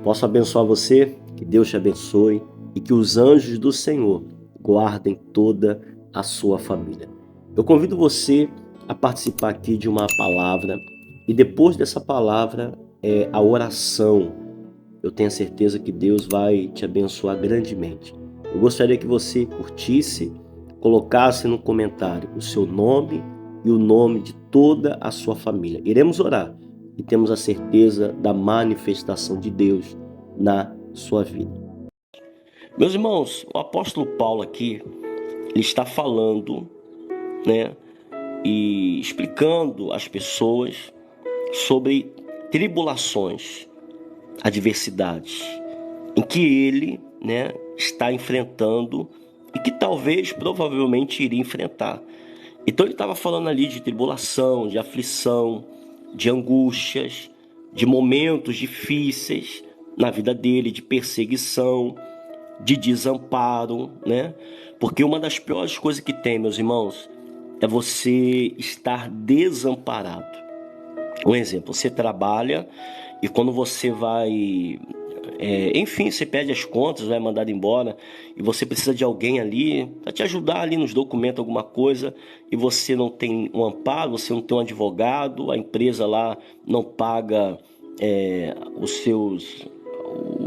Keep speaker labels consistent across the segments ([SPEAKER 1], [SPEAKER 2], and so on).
[SPEAKER 1] Posso abençoar você, que Deus te abençoe e que os anjos do Senhor guardem toda a sua família. Eu convido você a participar aqui de uma palavra e depois dessa palavra é a oração. Eu tenho a certeza que Deus vai te abençoar grandemente. Eu gostaria que você curtisse, colocasse no comentário o seu nome e o nome de toda a sua família. Iremos orar e temos a certeza da manifestação de Deus na sua vida. Meus irmãos, o apóstolo Paulo aqui, ele está falando, né, e explicando às pessoas sobre tribulações, adversidades, em que ele, né, está enfrentando e que talvez, provavelmente, iria enfrentar. Então ele estava falando ali de tribulação, de aflição, de angústias, de momentos difíceis na vida dele, de perseguição, de desamparo, né? Porque uma das piores coisas que tem, meus irmãos, é você estar desamparado. Um exemplo, você trabalha e quando você vai, enfim, você pede as contas, vai mandado embora e você precisa de alguém ali para te ajudar ali nos documentos, alguma coisa, e você não tem um amparo, você não tem um advogado, a empresa lá não paga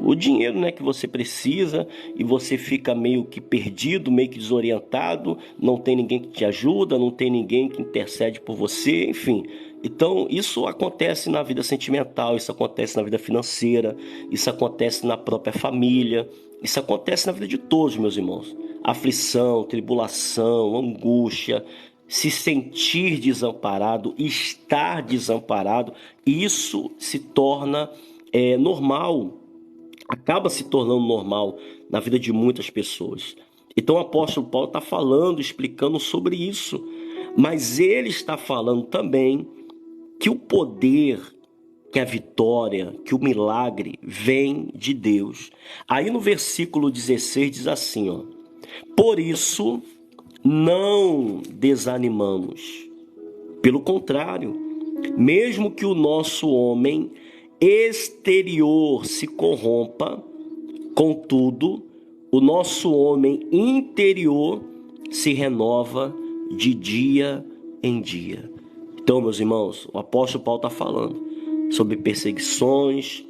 [SPEAKER 1] o dinheiro, né, que você precisa, e você fica meio que perdido, meio que desorientado, não tem ninguém que te ajuda, não tem ninguém que intercede por você, enfim. Então isso acontece na vida sentimental, isso acontece na vida financeira, isso acontece na própria família, isso acontece na vida de todos, meus irmãos. Aflição, tribulação, angústia, se sentir desamparado, estar desamparado, isso se torna normal, acaba se tornando normal na vida de muitas pessoas. Então o apóstolo Paulo está falando, explicando sobre isso, mas ele está falando também que o poder, que a vitória, que o milagre vem de Deus. Aí no versículo 16 diz assim, ó: por isso não desanimamos. Pelo contrário, mesmo que o nosso homem exterior se corrompa, contudo, o nosso homem interior se renova de dia em dia. Então, meus irmãos, o apóstolo Paulo está falando sobre perseguições,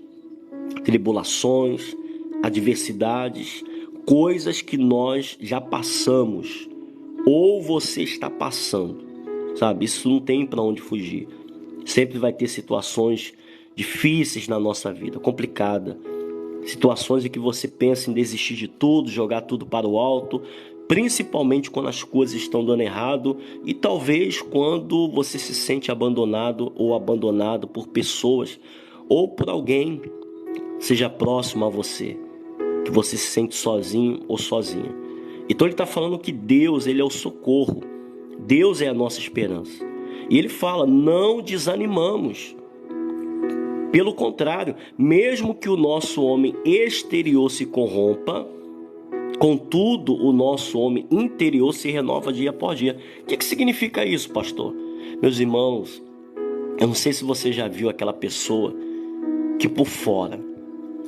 [SPEAKER 1] tribulações, adversidades, coisas que nós já passamos ou você está passando, sabe? Isso não tem para onde fugir. Sempre vai ter situações difíceis na nossa vida, complicada. Situações em que você pensa em desistir de tudo, jogar tudo para o alto, principalmente quando as coisas estão dando errado e talvez quando você se sente abandonado ou abandonado por pessoas ou por alguém, seja próximo a você, que você se sente sozinho ou sozinha. Então ele está falando que Deus, ele é o socorro, Deus é a nossa esperança. E ele fala, não desanimamos. Pelo contrário, mesmo que o nosso homem exterior se corrompa, contudo, o nosso homem interior se renova dia após dia. O que significa isso, pastor? Meus irmãos, eu não sei se você já viu aquela pessoa que por fora,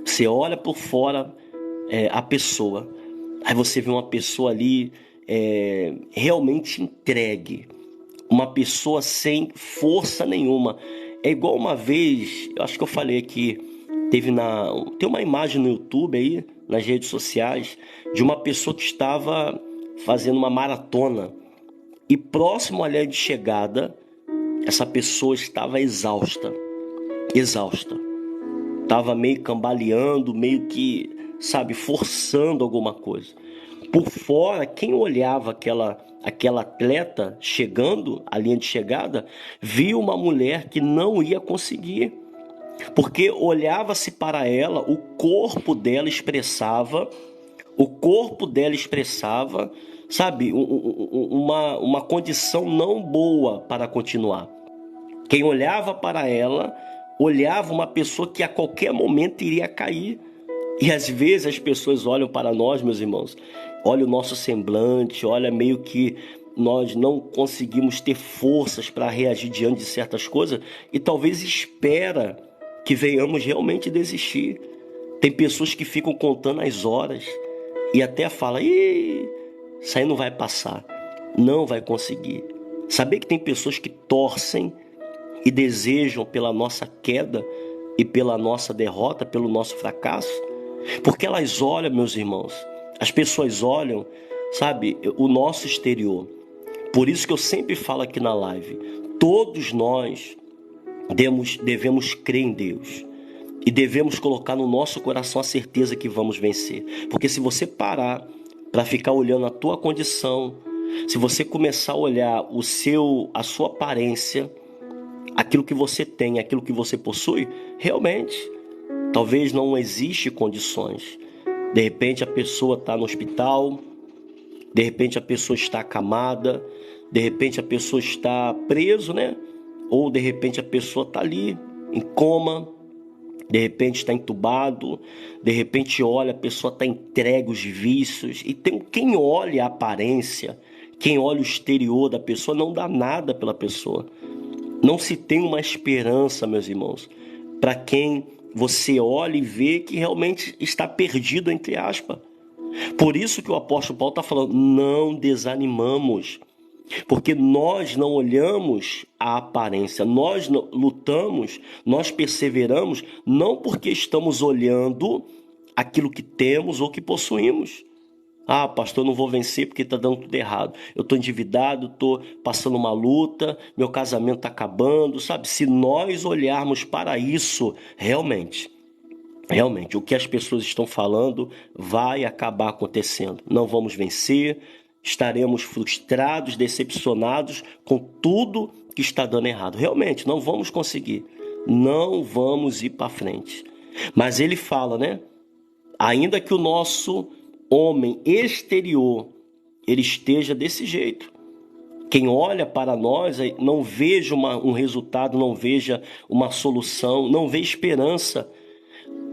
[SPEAKER 1] você olha por fora a pessoa, aí você vê uma pessoa ali realmente entregue, uma pessoa sem força nenhuma. É igual uma vez, eu acho que eu falei aqui, tem uma imagem no YouTube aí, nas redes sociais, de uma pessoa que estava fazendo uma maratona e próximo à linha de chegada, essa pessoa estava exausta, estava meio cambaleando, meio que, sabe, forçando alguma coisa. Por fora, quem olhava aquela atleta chegando à linha de chegada, via uma mulher que não ia conseguir, porque olhava-se para ela, o corpo dela expressava, sabe, uma condição não boa para continuar. Quem olhava para ela, olhava uma pessoa que a qualquer momento iria cair. E às vezes as pessoas olham para nós, meus irmãos, olha o nosso semblante, olha meio que nós não conseguimos ter forças para reagir diante de certas coisas e talvez espera que venhamos realmente desistir. Tem pessoas que ficam contando as horas e até falam: ih, isso aí não vai passar, não vai conseguir. Saber que tem pessoas que torcem e desejam pela nossa queda e pela nossa derrota, pelo nosso fracasso, porque elas olham, meus irmãos, as pessoas olham, sabe, o nosso exterior. Por isso que eu sempre falo aqui na live, todos nós devemos crer em Deus e devemos colocar no nosso coração a certeza que vamos vencer. Porque se você parar para ficar olhando a tua condição, se você começar a olhar a sua aparência, aquilo que você tem, aquilo que você possui, realmente, talvez não existe condições. De repente a pessoa está no hospital, de repente a pessoa está acamada, de repente a pessoa está preso, né? Ou de repente a pessoa está ali em coma, de repente está entubado, de repente olha, a pessoa está entregue aos vícios. E tem quem olha a aparência, quem olha o exterior da pessoa, não dá nada pela pessoa. Não se tem uma esperança, meus irmãos, para quem você olha e vê que realmente está perdido, entre aspas. Por isso que o apóstolo Paulo está falando, não desanimamos, porque nós não olhamos a aparência, nós lutamos, nós perseveramos, não porque estamos olhando aquilo que temos ou que possuímos. Ah, pastor, eu não vou vencer porque está dando tudo errado. Eu estou endividado, estou passando uma luta, meu casamento está acabando, sabe? Se nós olharmos para isso, realmente, o que as pessoas estão falando vai acabar acontecendo. Não vamos vencer, estaremos frustrados, decepcionados com tudo que está dando errado. Realmente, não vamos conseguir, não vamos ir para frente. Mas ele fala, né? Ainda que o nosso homem exterior ele esteja desse jeito, quem olha para nós não veja um resultado, não veja uma solução, não vê esperança.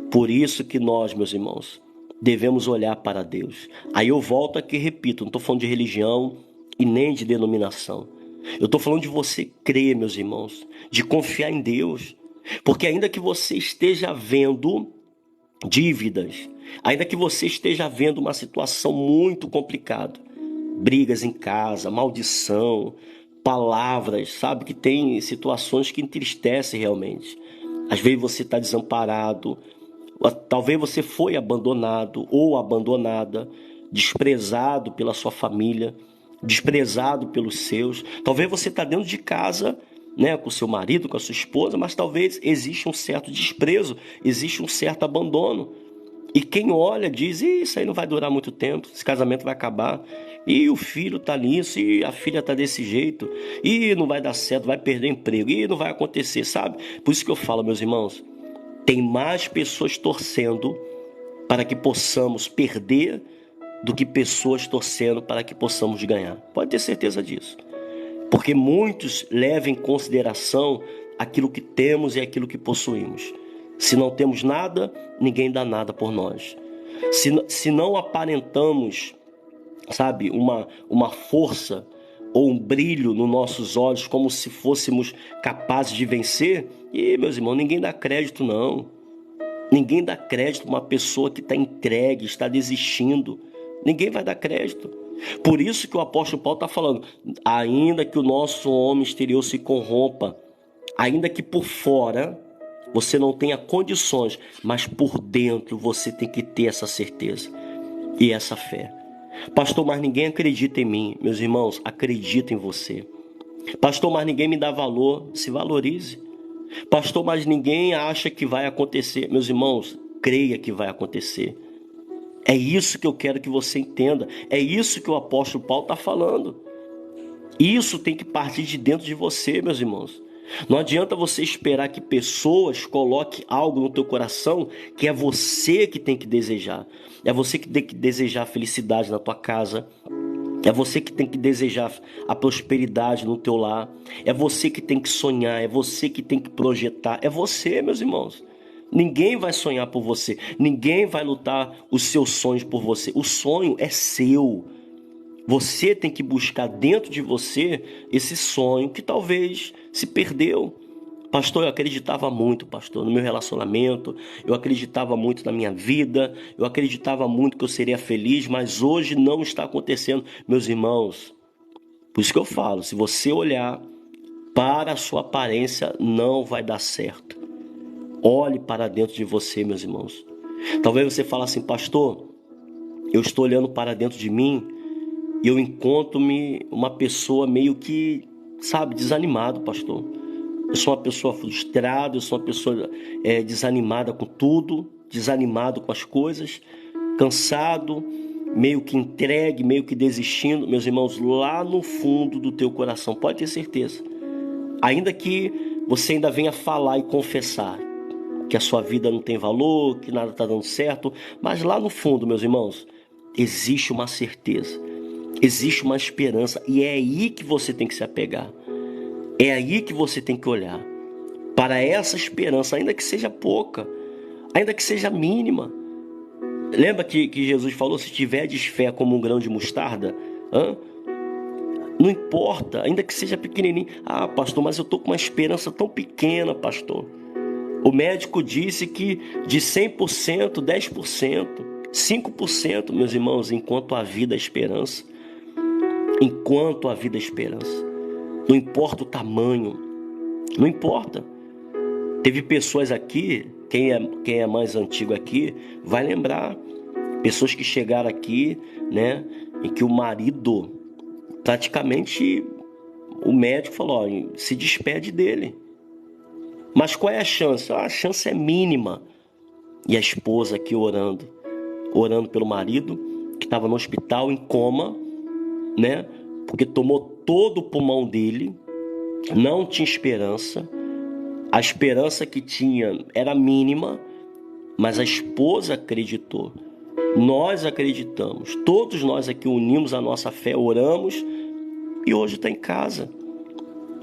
[SPEAKER 1] Por isso que nós, meus irmãos, devemos olhar para Deus. Aí eu volto aqui e repito, não estou falando de religião e nem de denominação. Eu estou falando de você crer, meus irmãos, de confiar em Deus. Porque ainda que você esteja vendo dívidas, ainda que você esteja vendo uma situação muito complicada, brigas em casa, maldição, palavras, sabe, que tem situações que entristecem realmente. Às vezes você está desamparado, talvez você foi abandonado ou abandonada, desprezado pela sua família, desprezado pelos seus. Talvez você está dentro de casa, né, com seu marido, com a sua esposa, mas talvez exista um certo desprezo, existe um certo abandono. E quem olha diz, isso aí não vai durar muito tempo, esse casamento vai acabar. E o filho está nisso, e a filha está desse jeito, e não vai dar certo, vai perder emprego, e não vai acontecer, sabe? Por isso que eu falo, meus irmãos, tem mais pessoas torcendo para que possamos perder do que pessoas torcendo para que possamos ganhar. Pode ter certeza disso. Porque muitos levam em consideração aquilo que temos e aquilo que possuímos. Se não temos nada, ninguém dá nada por nós. Se não aparentamos, sabe, uma força ou um brilho nos nossos olhos, como se fôssemos capazes de vencer, e meus irmãos, ninguém dá crédito não. Ninguém dá crédito a uma pessoa que está entregue, está desistindo. Ninguém vai dar crédito. Por isso que o apóstolo Paulo está falando, ainda que o nosso homem exterior se corrompa, ainda que por fora você não tenha condições, mas por dentro você tem que ter essa certeza e essa fé. Pastor, mas ninguém acredita em mim. Meus irmãos, acredita em você. Pastor, mas ninguém me dá valor. Se valorize. Pastor, mas ninguém acha que vai acontecer. Meus irmãos, creia que vai acontecer. É isso que eu quero que você entenda. É isso que o apóstolo Paulo está falando. Isso tem que partir de dentro de você, meus irmãos. Não adianta você esperar que pessoas coloquem algo no teu coração que é você que tem que desejar. É você que tem que desejar a felicidade na tua casa. É você que tem que desejar a prosperidade no teu lar. É você que tem que sonhar. É você que tem que projetar. É você, meus irmãos. Ninguém vai sonhar por você. Ninguém vai lutar os seus sonhos por você. O sonho é seu. Você tem que buscar dentro de você esse sonho que talvez se perdeu. Pastor, eu acreditava muito, pastor, no meu relacionamento, eu acreditava muito na minha vida, eu acreditava muito que eu seria feliz, mas hoje não está acontecendo. Meus irmãos, por isso que eu falo, se você olhar para a sua aparência, não vai dar certo. Olhe para dentro de você, meus irmãos. Talvez você fale assim, pastor, eu estou olhando para dentro de mim e eu encontro-me uma pessoa meio que, sabe, desanimado, pastor. Eu sou uma pessoa frustrada, eu sou uma pessoa desanimada com tudo, desanimado com as coisas, cansado, meio que entregue, meio que desistindo. Meus irmãos, lá no fundo do teu coração, pode ter certeza, ainda que você ainda venha falar e confessar que a sua vida não tem valor, que nada está dando certo, mas lá no fundo, meus irmãos, existe uma certeza, existe uma esperança, e é aí que você tem que se apegar. É aí que você tem que olhar para essa esperança, ainda que seja pouca, ainda que seja mínima. Lembra que Jesus falou, se tiverdes fé como um grão de mostarda, não importa, ainda que seja pequenininho. Ah, pastor, mas eu estou com uma esperança tão pequena, pastor. O médico disse que de 100%, 10%, 5%, meus irmãos, enquanto há vida, há esperança. Enquanto há vida, há esperança. Não importa o tamanho, não importa. Teve pessoas aqui, quem é mais antigo aqui, vai lembrar. Pessoas que chegaram aqui, né, em que o marido, praticamente, o médico falou, ó, se despede dele. Mas qual é a chance? A chance é mínima. E a esposa aqui orando pelo marido, que estava no hospital em coma, né, porque tomou todo o pulmão dele, não tinha esperança, a esperança que tinha era mínima, mas a esposa acreditou, nós acreditamos, todos nós aqui unimos a nossa fé, oramos, e hoje está em casa.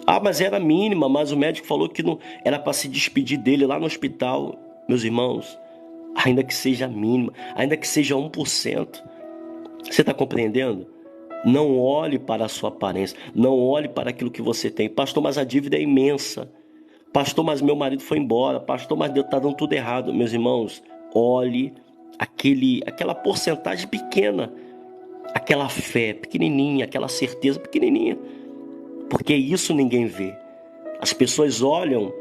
[SPEAKER 1] Ah, mas era mínima, mas o médico falou que não era para se despedir dele lá no hospital. Meus irmãos, ainda que seja mínima, ainda que seja 1%, você está compreendendo? Não olhe para a sua aparência, não olhe para aquilo que você tem. Pastor, mas a dívida é imensa. Pastor, mas meu marido foi embora. Pastor, mas Deus está dando tudo errado. Meus irmãos, olhe aquela porcentagem pequena, aquela fé pequenininha, aquela certeza pequenininha, porque isso ninguém vê. As pessoas olham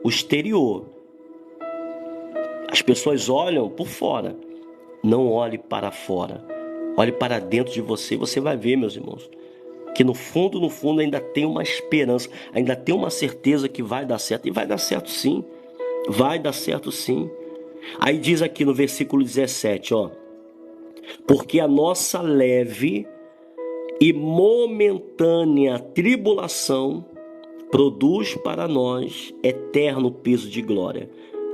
[SPEAKER 1] o exterior, as pessoas olham por fora. Não olhe para fora. Olhe para dentro de você, você vai ver, meus irmãos, que no fundo ainda tem uma esperança, ainda tem uma certeza que vai dar certo. E vai dar certo sim, vai dar certo sim. Aí diz aqui no versículo 17, ó, porque a nossa leve e momentânea tribulação produz para nós eterno peso de glória,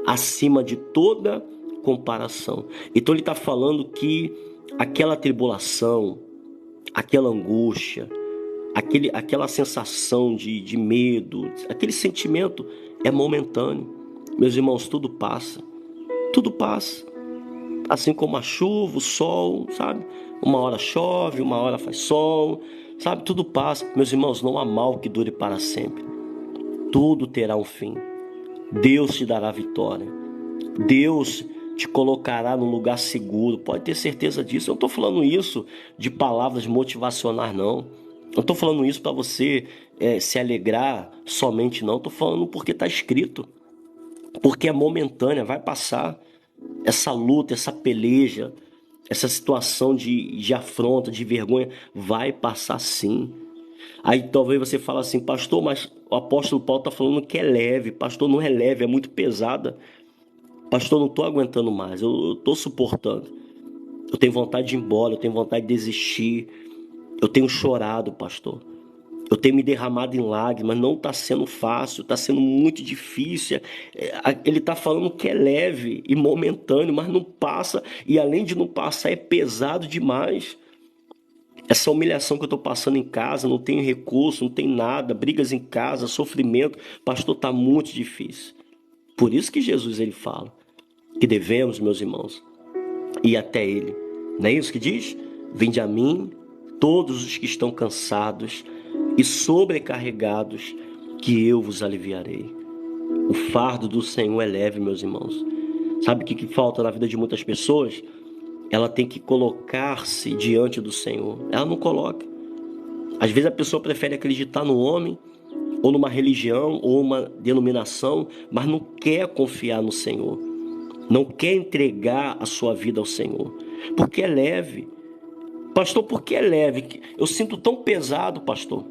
[SPEAKER 1] acima de toda comparação. Então ele está falando que aquela tribulação, aquela angústia, aquela sensação de medo, aquele sentimento é momentâneo. Meus irmãos, tudo passa. Tudo passa. Assim como a chuva, o sol, sabe? Uma hora chove, uma hora faz sol, sabe? Tudo passa. Meus irmãos, não há mal que dure para sempre. Tudo terá um fim. Deus te dará vitória. Deus te colocará num lugar seguro. Pode ter certeza disso. Eu não estou falando isso de palavras motivacionais, não. Eu estou falando isso para você se alegrar somente, não. Estou falando porque está escrito. Porque é momentânea, vai passar. Essa luta, essa peleja, essa situação de afronta, de vergonha, vai passar sim. Aí talvez você fale assim, pastor, mas o apóstolo Paulo está falando que é leve. Pastor, não é leve, é muito pesada. Pastor, não estou aguentando mais, eu estou suportando. Eu tenho vontade de ir embora, eu tenho vontade de desistir. Eu tenho chorado, pastor. Eu tenho me derramado em lágrimas, não está sendo fácil, está sendo muito difícil. Ele está falando que é leve e momentâneo, mas não passa. E além de não passar, é pesado demais. Essa humilhação que eu estou passando em casa, não tenho recurso, não tem nada, brigas em casa, sofrimento. Pastor, está muito difícil. Por isso que Jesus ele fala que devemos, meus irmãos, ir até Ele. Não é isso que diz? Vinde a mim, todos os que estão cansados e sobrecarregados, que eu vos aliviarei. O fardo do Senhor é leve, meus irmãos. Sabe o que falta na vida de muitas pessoas? Ela tem que colocar-se diante do Senhor. Ela não coloca. Às vezes a pessoa prefere acreditar no homem, ou numa religião, ou uma denominação, mas não quer confiar no Senhor. Não quer entregar a sua vida ao Senhor. Porque é leve. Pastor, por que é leve? Eu sinto tão pesado, pastor.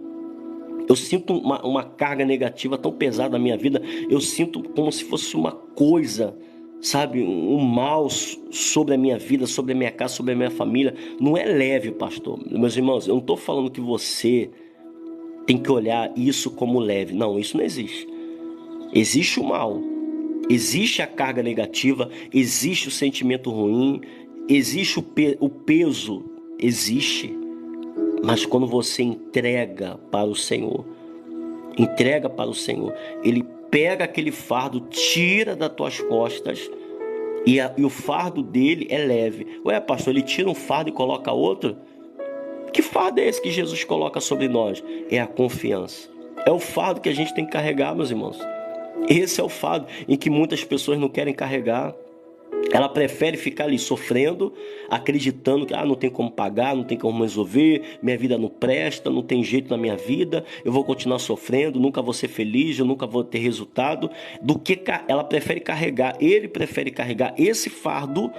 [SPEAKER 1] Eu sinto uma carga negativa tão pesada na minha vida. Eu sinto como se fosse uma coisa, sabe, um mal sobre a minha vida, sobre a minha casa, sobre a minha família. Não é leve, pastor. Meus irmãos, eu não estou falando que você tem que olhar isso como leve. Não, isso não existe. Existe o mal, existe a carga negativa, existe o sentimento ruim, existe o peso, existe. Mas quando você entrega para o Senhor, Ele pega aquele fardo, tira das tuas costas, e o fardo dele é leve. Ué, pastor, ele tira um fardo e coloca outro? Que fardo é esse que Jesus coloca sobre nós? É a confiança. É o fardo que a gente tem que carregar, meus irmãos. Esse é o fardo em que muitas pessoas não querem carregar. Ela prefere ficar ali sofrendo, acreditando que não tem como pagar, não tem como resolver, minha vida não presta, não tem jeito na minha vida, eu vou continuar sofrendo, nunca vou ser feliz, eu nunca vou ter resultado. Ela prefere carregar, ele prefere carregar esse fardo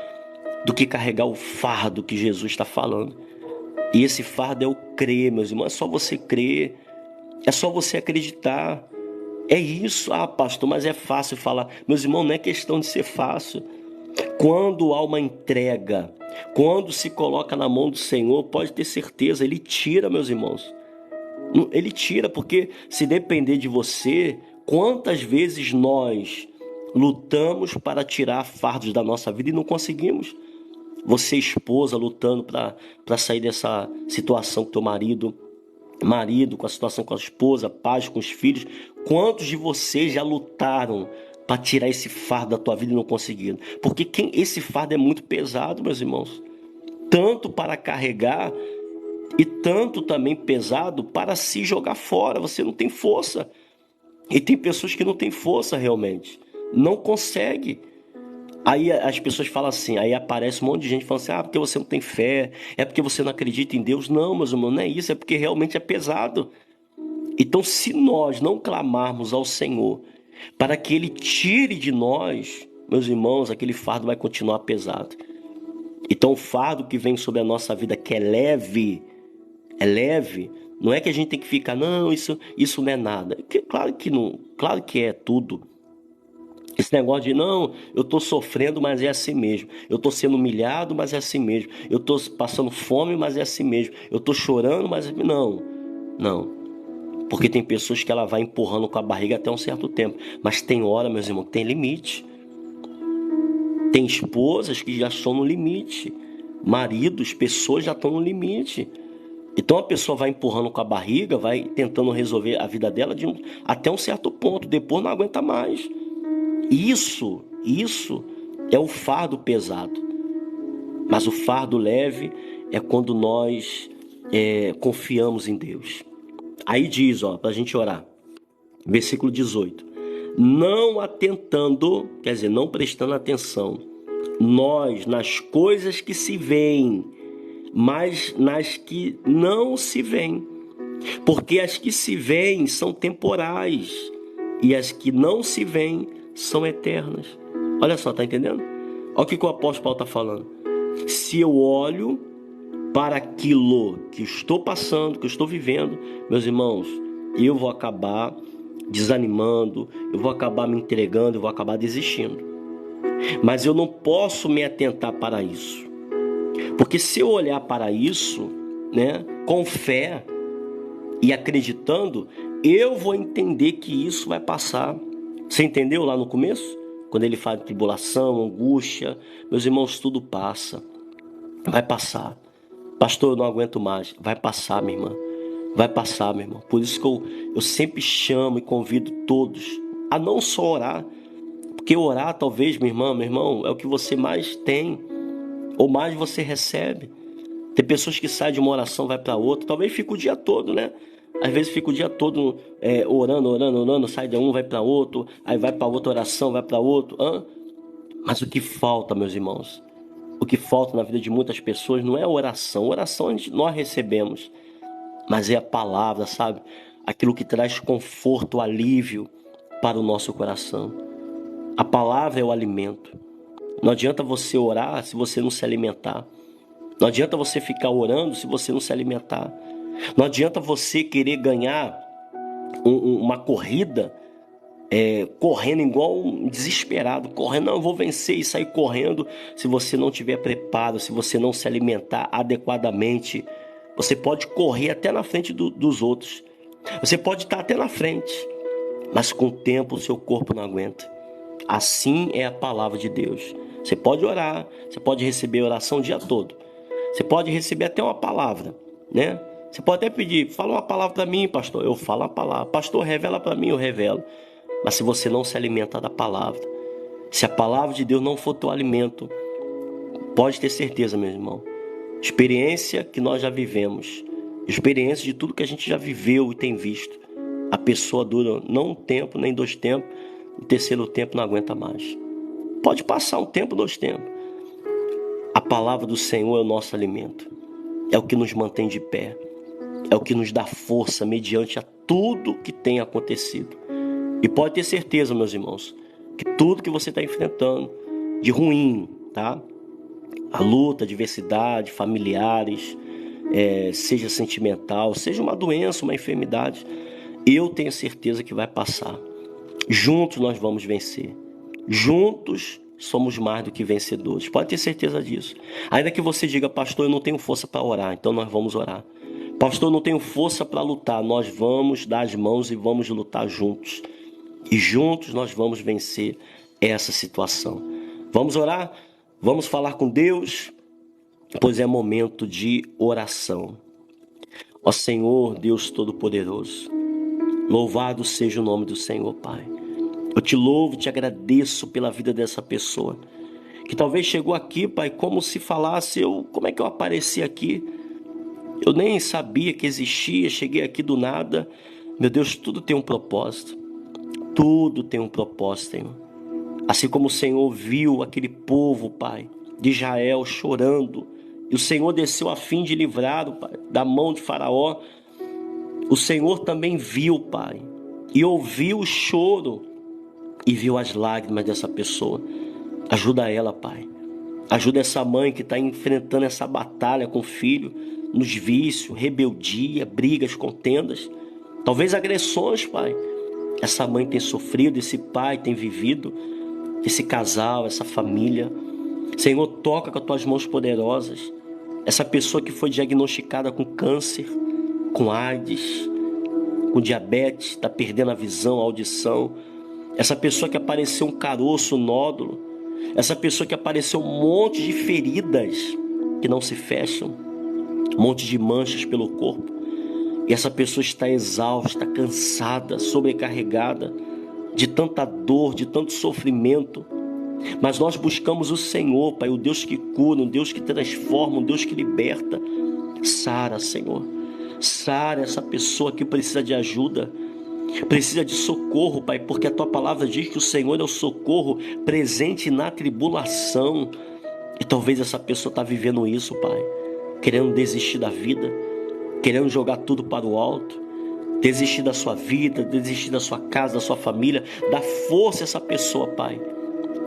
[SPEAKER 1] do que carregar o fardo que Jesus está falando. E esse fardo é o crer, meus irmãos. É só você crer, é só você acreditar. É isso. Pastor, mas é fácil falar. Meus irmãos, não é questão de ser fácil. Quando há uma entrega, quando se coloca na mão do Senhor, pode ter certeza, Ele tira, meus irmãos. Ele tira, porque se depender de você, quantas vezes nós lutamos para tirar fardos da nossa vida e não conseguimos? Você, esposa, lutando para sair dessa situação com teu marido, com a situação com a esposa, pais com os filhos. Quantos de vocês já lutaram para tirar esse fardo da tua vida e não conseguiram? Porque esse fardo é muito pesado, meus irmãos. Tanto para carregar e tanto também pesado para se jogar fora. Você não tem força. E tem pessoas que não têm força realmente. Não consegue. Aí as pessoas falam assim, aí aparece um monte de gente falando assim, porque você não tem fé, é porque você não acredita em Deus. Não, meus irmãos, não é isso, é porque realmente é pesado. Então, se nós não clamarmos ao Senhor para que Ele tire de nós, meus irmãos, aquele fardo vai continuar pesado. Então, o fardo que vem sobre a nossa vida, que é leve, não é que a gente tem que ficar, não, isso não é nada. Claro que não, claro que é tudo. Esse negócio de, não, eu estou sofrendo, mas é assim mesmo. Eu estou sendo humilhado, mas é assim mesmo. Eu estou passando fome, mas é assim mesmo. Eu estou chorando, mas... Não. Porque tem pessoas que ela vai empurrando com a barriga até um certo tempo. Mas tem hora, meus irmãos, que tem limite. Tem esposas que já estão no limite. Maridos, pessoas já estão no limite. Então a pessoa vai empurrando com a barriga, vai tentando resolver a vida dela até um certo ponto. Depois não aguenta mais. Isso é o fardo pesado. Mas o fardo leve é quando nós confiamos em Deus. Aí diz, para a gente orar, versículo 18: não atentando, quer dizer, não prestando atenção, nós nas coisas que se veem, mas nas que não se veem. Porque as que se veem são temporais, e as que não se veem são eternas. Olha só, tá entendendo? Olha o que o apóstolo Paulo está falando. Se eu olho para aquilo que estou passando, que eu estou vivendo, meus irmãos, eu vou acabar desanimando, eu vou acabar me entregando, eu vou acabar desistindo. Mas eu não posso me atentar para isso. Porque se eu olhar para isso, com fé e acreditando, eu vou entender que isso vai passar. Você entendeu lá no começo? Quando ele fala de tribulação, angústia, meus irmãos, tudo passa. Vai passar. Pastor, eu não aguento mais. Vai passar, minha irmã. Vai passar, meu irmão. Por isso que eu sempre chamo e convido todos a não só orar. Porque orar, talvez, minha irmã, meu irmão, é o que você mais tem, ou mais você recebe. Tem pessoas que saem de uma oração, vai para outra. Talvez fique o dia todo, Às vezes fica o dia todo orando, sai de um, vai para outro, aí vai para outra oração, vai para outro. Mas o que falta, meus irmãos, o que falta na vida de muitas pessoas não é a oração. Oração nós recebemos, mas é a palavra, sabe? Aquilo que traz conforto, alívio para o nosso coração. A palavra é o alimento. Não adianta você orar se você não se alimentar. Não adianta você ficar orando se você não se alimentar. Não adianta você querer ganhar uma corrida correndo igual um desesperado, correndo, não, eu vou vencer e sair correndo. Se você não tiver preparo, se você não se alimentar adequadamente, você pode correr até na frente dos outros. Você pode estar até na frente, mas com o tempo o seu corpo não aguenta. Assim é a palavra de Deus. Você pode orar, você pode receber oração o dia todo. Você pode receber até uma palavra, né? Você pode até pedir, fala uma palavra para mim, pastor. Eu falo a palavra. Pastor, revela para mim, eu revelo. Mas se você não se alimenta da palavra, se a palavra de Deus não for teu alimento, pode ter certeza, meu irmão. Experiência que nós já vivemos, experiência de tudo que a gente já viveu e tem visto. A pessoa dura não um tempo, nem 2 tempos, no terceiro tempo não aguenta mais. Pode passar um tempo, 2 tempos. A palavra do Senhor é o nosso alimento. É o que nos mantém de pé. É o que nos dá força mediante a tudo que tem acontecido. E pode ter certeza, meus irmãos, que tudo que você está enfrentando de ruim, tá? A luta, a adversidade, familiares, seja sentimental, seja uma doença, uma enfermidade, eu tenho certeza que vai passar. Juntos nós vamos vencer. Juntos somos mais do que vencedores. Pode ter certeza disso. Ainda que você diga, pastor, eu não tenho força para orar, então nós vamos orar. Pastor, eu não tenho força para lutar, nós vamos dar as mãos e vamos lutar juntos. E juntos nós vamos vencer essa situação. Vamos orar? Vamos falar com Deus? Pois é momento de oração. Ó Senhor, Deus Todo-Poderoso, louvado seja o nome do Senhor, Pai. Eu te louvo, te agradeço pela vida dessa pessoa, que talvez chegou aqui, Pai, como se falasse, como é que eu apareci aqui? Eu nem sabia que existia, cheguei aqui do nada. Meu Deus, tudo tem um propósito. Tudo tem um propósito, Senhor. Assim como o Senhor viu aquele povo, Pai, de Israel chorando, e o Senhor desceu a fim de livrar, Pai, da mão de Faraó, o Senhor também viu, Pai, e ouviu o choro, e viu as lágrimas dessa pessoa. Ajuda ela, Pai. Ajuda essa mãe que está enfrentando essa batalha com o filho, nos vícios, rebeldia, brigas, contendas, talvez agressões, Pai. Essa mãe tem sofrido, esse pai tem vivido, esse casal, essa família. Senhor, toca com as tuas mãos poderosas essa pessoa que foi diagnosticada com câncer, com AIDS, com diabetes, está perdendo a visão, a audição. Essa pessoa que apareceu um caroço, um nódulo. Essa pessoa que apareceu um monte de feridas que não se fecham, um monte de manchas pelo corpo. E essa pessoa está exausta, cansada, sobrecarregada de tanta dor, de tanto sofrimento. Mas nós buscamos o Senhor, Pai, o Deus que cura, um Deus que transforma, um Deus que liberta. Sara, Senhor. Sara, essa pessoa que precisa de ajuda, precisa de socorro, Pai, porque a Tua palavra diz que o Senhor é o socorro presente na tribulação. E talvez essa pessoa está vivendo isso, Pai, querendo desistir da vida, querendo jogar tudo para o alto, desistir da sua vida, desistir da sua casa, da sua família. Dá força a essa pessoa, Pai,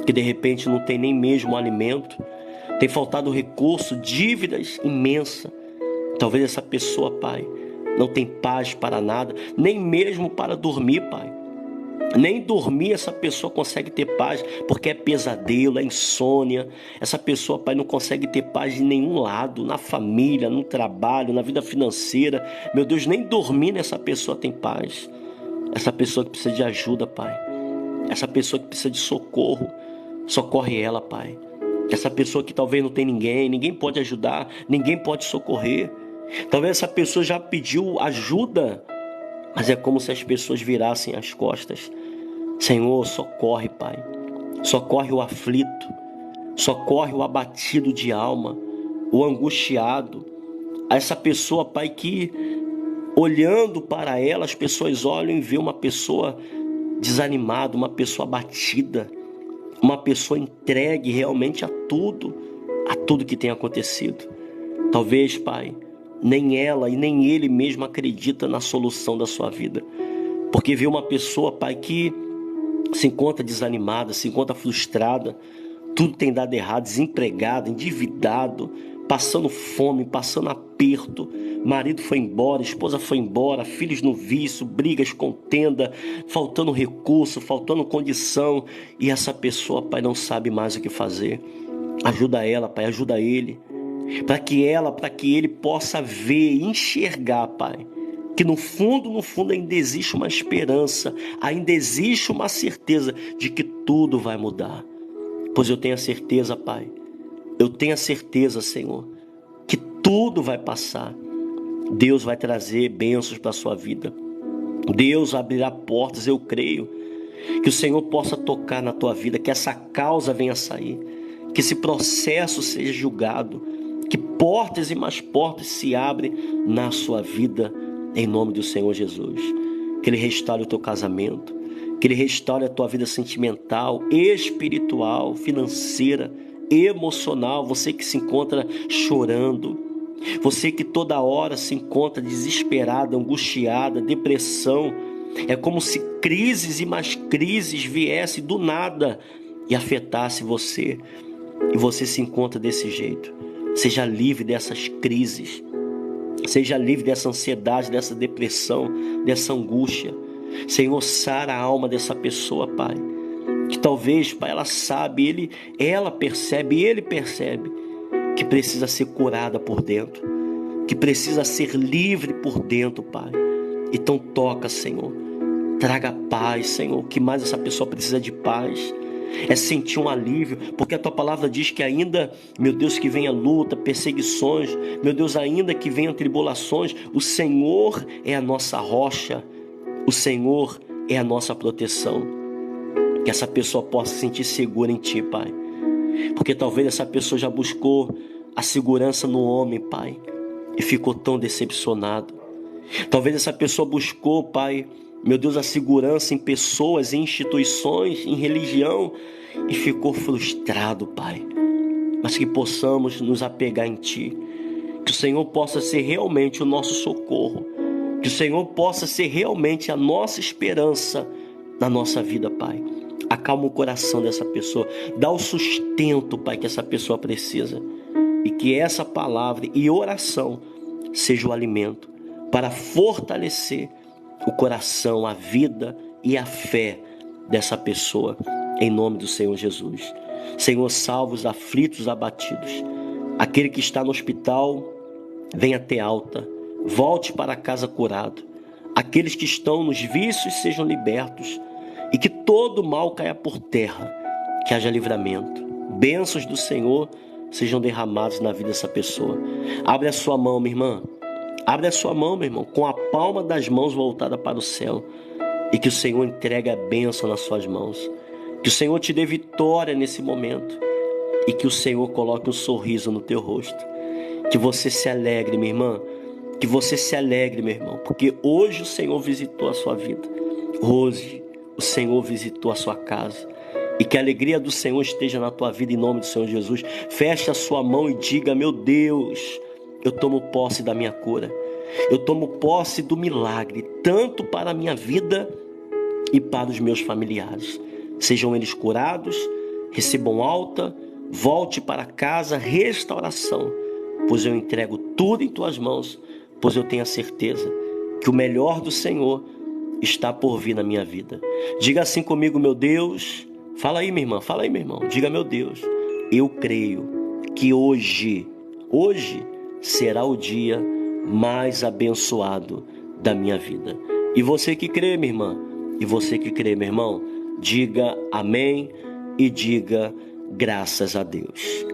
[SPEAKER 1] que de repente não tem nem mesmo alimento, tem faltado recurso, dívidas imensas. Talvez essa pessoa, Pai, não tem paz para nada, nem mesmo para dormir, Pai. Nem dormir essa pessoa consegue ter paz, porque é pesadelo, é insônia. Essa pessoa, Pai, não consegue ter paz de nenhum lado, na família, no trabalho, na vida financeira. Meu Deus, nem dormir nessa pessoa tem paz. Essa pessoa que precisa de ajuda, Pai. Essa pessoa que precisa de socorro, socorre ela, Pai. Essa pessoa que talvez não tem ninguém, ninguém pode ajudar, ninguém pode socorrer. Talvez essa pessoa já pediu ajuda, mas é como se as pessoas virassem as costas. Senhor, socorre, Pai. Socorre o aflito. Socorre o abatido de alma, o angustiado. A essa pessoa, Pai, que olhando para ela, as pessoas olham e veem uma pessoa desanimada, uma pessoa abatida, uma pessoa entregue realmente a tudo que tem acontecido. Talvez, Pai, nem ela e nem ele mesmo acredita na solução da sua vida, porque vê uma pessoa, Pai, que se encontra desanimada, se encontra frustrada, tudo tem dado errado, desempregado, endividado, passando fome, passando aperto, marido foi embora, esposa foi embora, filhos no vício, brigas, contenda, faltando recurso, faltando condição, e essa pessoa, Pai, não sabe mais o que fazer. Ajuda ela, Pai, ajuda ele, para que ele possa ver, enxergar, Pai, que no fundo ainda existe uma esperança, ainda existe uma certeza de que tudo vai mudar. Pois eu tenho a certeza, Pai, eu tenho a certeza, Senhor, que tudo vai passar. Deus vai trazer bênçãos para a sua vida. Deus abrirá portas, eu creio. Que o Senhor possa tocar na tua vida, que essa causa venha a sair, que esse processo seja julgado, que portas e mais portas se abrem na sua vida, em nome do Senhor Jesus. Que Ele restaure o teu casamento, que Ele restaure a tua vida sentimental, espiritual, financeira, emocional. Você que se encontra chorando, você que toda hora se encontra desesperada, angustiada, depressão, é como se crises e mais crises viessem do nada e afetasse você, e você se encontra desse jeito. Seja livre dessas crises, seja livre dessa ansiedade, dessa depressão, dessa angústia. Senhor, sara a alma dessa pessoa, Pai, que talvez, Pai, ela sabe, ela percebe, ele percebe que precisa ser curada por dentro, que precisa ser livre por dentro, Pai. Então toca, Senhor, traga paz, Senhor. O que mais essa pessoa precisa de paz? É sentir um alívio, porque a tua palavra diz que ainda, meu Deus, que venha luta, perseguições, meu Deus, ainda que venham tribulações, o Senhor é a nossa rocha, o Senhor é a nossa proteção. Que essa pessoa possa se sentir segura em Ti, Pai, porque talvez essa pessoa já buscou a segurança no homem, Pai, e ficou tão decepcionado. Talvez essa pessoa buscou, Pai, meu Deus, a segurança em pessoas, em instituições, em religião, e ficou frustrado, Pai. Mas que possamos nos apegar em Ti, que o Senhor possa ser realmente o nosso socorro, que o Senhor possa ser realmente a nossa esperança na nossa vida, Pai. Acalma o coração dessa pessoa, dá o sustento, Pai, que essa pessoa precisa, e que essa palavra e oração seja o alimento para fortalecer o coração, a vida e a fé dessa pessoa, em nome do Senhor Jesus. Senhor, salva os aflitos, os abatidos. Aquele que está no hospital, venha ter alta, volte para casa curado. Aqueles que estão nos vícios sejam libertos, e que todo mal caia por terra, que haja livramento. Bênçãos do Senhor sejam derramadas na vida dessa pessoa. Abre a sua mão, minha irmã. Abre a sua mão, meu irmão, com a palma das mãos voltada para o céu, e que o Senhor entregue a bênção nas suas mãos. Que o Senhor te dê vitória nesse momento, e que o Senhor coloque um sorriso no teu rosto. Que você se alegre, minha irmã. Que você se alegre, meu irmão, porque hoje o Senhor visitou a sua vida. Hoje o Senhor visitou a sua casa. E que a alegria do Senhor esteja na tua vida, em nome do Senhor Jesus. Feche a sua mão e diga: meu Deus, eu tomo posse da minha cura. Eu tomo posse do milagre, tanto para a minha vida e para os meus familiares. Sejam eles curados, recebam alta, volte para casa, restauração. Pois eu entrego tudo em tuas mãos, pois eu tenho a certeza que o melhor do Senhor está por vir na minha vida. Diga assim comigo: meu Deus. Fala aí, minha irmã, fala aí, meu irmão. Diga: meu Deus, eu creio que hoje será o dia mais abençoado da minha vida. E você que crê, minha irmã, e você que crê, meu irmão, diga amém e diga graças a Deus.